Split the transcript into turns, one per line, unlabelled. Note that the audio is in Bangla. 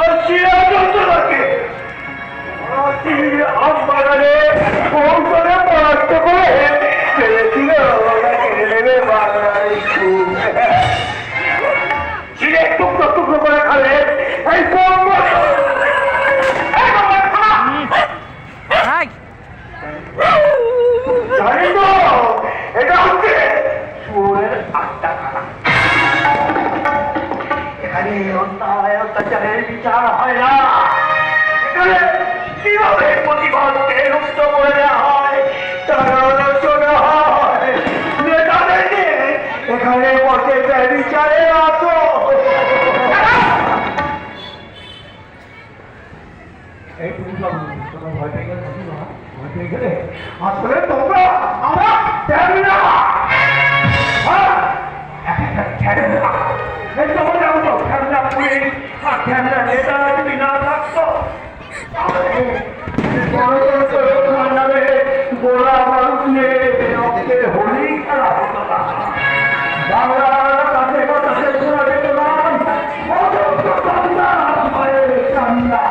আর চিরাচন্দ্রকে আমবাগানে ফোন করে পড়াতে করে পেরেছিল কেড়ে নেবে বাংলায় চিড়ে টুকরো টুকরো করে খাবে এই জানি তো এটা হচ্ছে শুয়োরের আড্ডা খানা। এখানে অন্যায় অত্যাচারের বিচার হয় না, এখানে কিভাবে প্রতিবাদকে রুষ্ট করে দেওয়া হয় তার আলোচনা হয়। নেতাদের নিয়ে এখানে বসে বিচারে আসো। এই তুমি তোমরা ভয় পেয়ে গেলে ভয় পেয়ে গেলে আসলে তোমরা আমার ক্যামেরা ক্যামেরা নেতা যদি না থাকতো গোলা বারুদ নিয়ে রক্তের হোলি খেলা হতো না, বাংলার কাছে বাতাসে শোনা যেত না কান্না।